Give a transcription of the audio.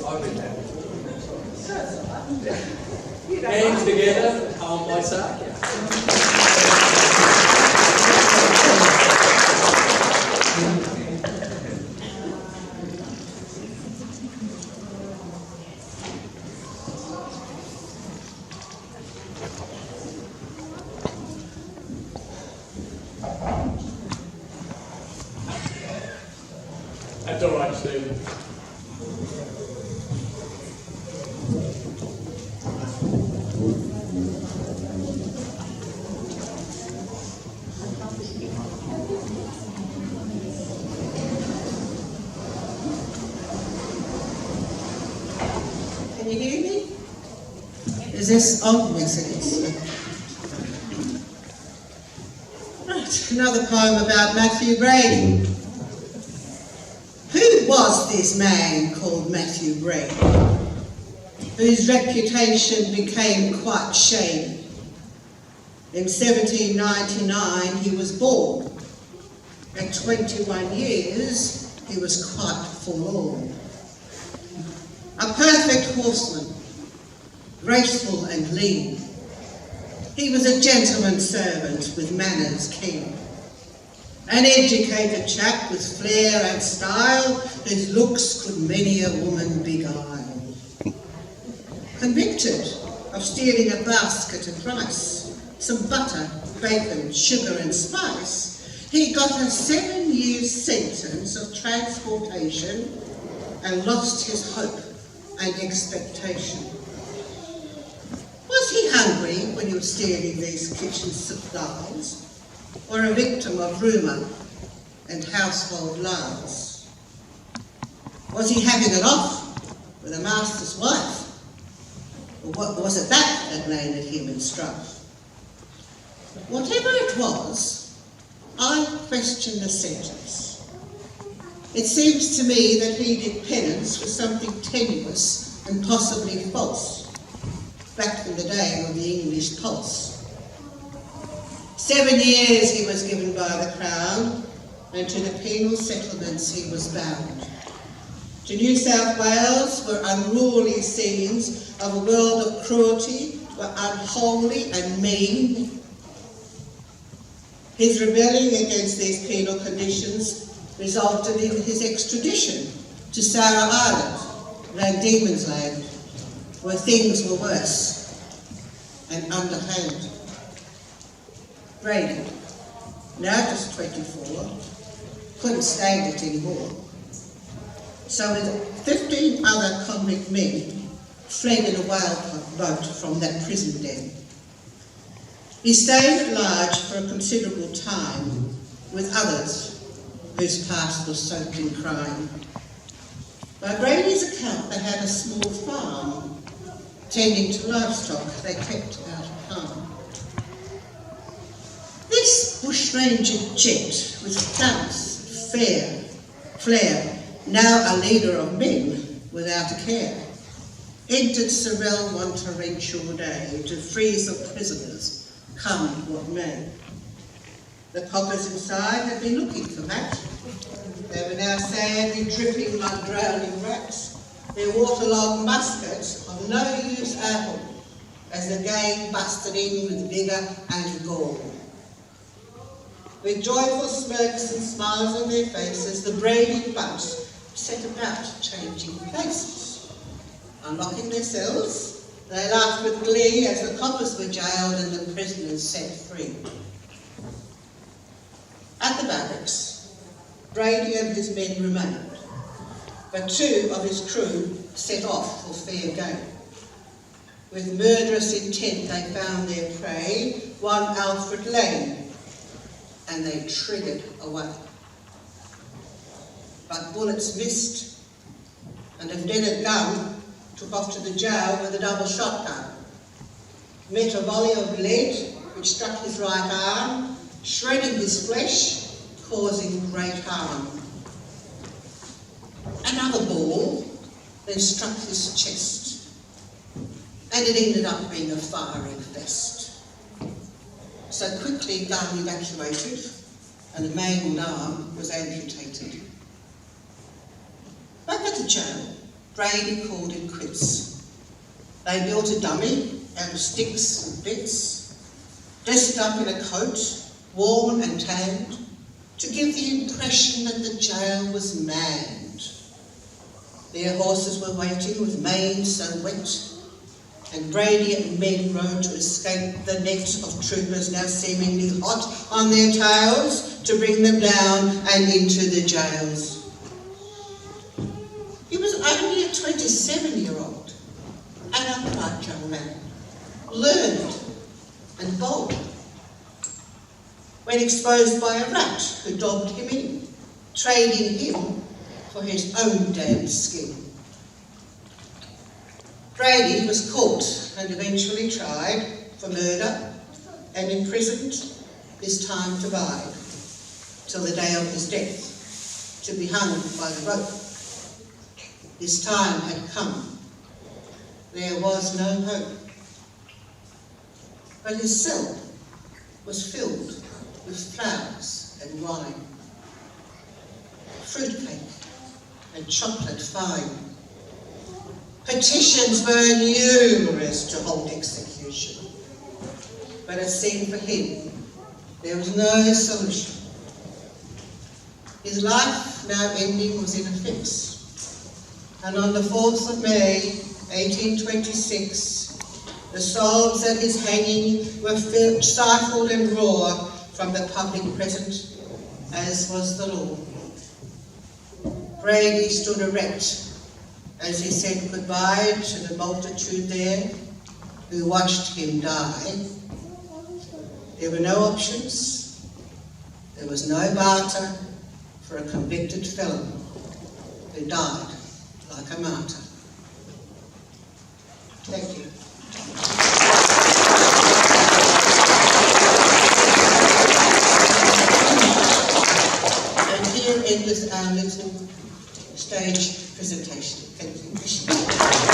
I've been there. Hands together, calm my side. That's all right, Stephen. Can you hear me? Is this on? Yes, it is. Right, another poem about Matthew Brady. Who was this man called Matthew Brady, whose reputation became quite shady? In 1799 he was born. At 21 years he was quite forlorn. A perfect horseman, graceful and lean. He was a gentleman's servant with manners keen. An educated chap with flair and style, whose looks could many a woman beguile. Convicted of stealing a basket of rice, some butter, bacon, sugar and spice, he got a 7 years sentence of transportation and lost his hope and expectation. Was he hungry when he was stealing these kitchen supplies, or a victim of rumour and household lies? Was he having it off with a master's wife, or what was it that had landed him in strife? Whatever it was, I question the sentence. It seems to me that he did penance for something tenuous and possibly false, back in the day of the English pulse. 7 years he was given by the Crown, and to the penal settlements he was bound. To New South Wales, where unruly scenes of a world of cruelty were unholy and mean. His rebelling against these penal conditions resulted in his extradition to Sorell Island, Van Diemen's Land, where things were worse and underhand. Brady, now just 24, couldn't stand it anymore. So with 15 other convict men, fled in a whaleboat from that prison den. He stayed at large for a considerable time with others whose past was soaked in crime. By Brady's account, they had a small farm, tending to livestock they kept out of harm. This Bushranger jet with callous, flair, now a leader of men without a care, entered Sorell one torrential day to free some prisoners, come what may. The coppers inside had been looking for Matt. They were now sadly dripping like drowning rats, their waterlogged muskets of no use at all, as the gang busted in with vigour and gall. With joyful smirks and smiles on their faces, the Brady bunch set about changing places. Unlocking their cells, they laughed with glee as the coppers were jailed and the prisoners set free. At the barracks, Brady and his men remained, but 2 of his crew set off for fair game. With murderous intent they found their prey, one Alfred Lane, and they triggered away. But bullets missed, and a deaded gun took off to the jail with a double shotgun. Met a volley of lead which struck his right arm, shredding his flesh, causing great harm. Another ball then struck his chest, and it ended up being a firing vest. So quickly gun evacuated, and the mangled arm was amputated. the jail, Brady called it quits. They built a dummy out of sticks and bits, dressed up in a coat, worn and tanned, to give the impression that the jail was manned. Their horses were waiting with manes so wet, and Brady and men rode to escape the net of troopers now seemingly hot on their tails to bring them down and into the jails. He was only a 27-year-old, an upright young man, learned and bold, when exposed by a rat who dobbed him in, trading him for his own damned skin. Brady was caught and eventually tried for murder and imprisoned, this time to bide, till the day of his death, to be hung by the rope. His time had come. There was no hope. But his cell was filled with flowers and wine, fruitcake and chocolate fine. Petitions were numerous to hold execution, but it seemed for him there was no solution. His life, now ending, was in a fix, and on the 4th of May, 1826, the sobs at his hanging were stifled and raw from the public present, as was the law. Brady stood erect as he said goodbye to the multitude there who watched him die. There were no options. There was no barter for a convicted felon who died like a martyr. Thank you. And here endeth our little stage presentation. Thank you.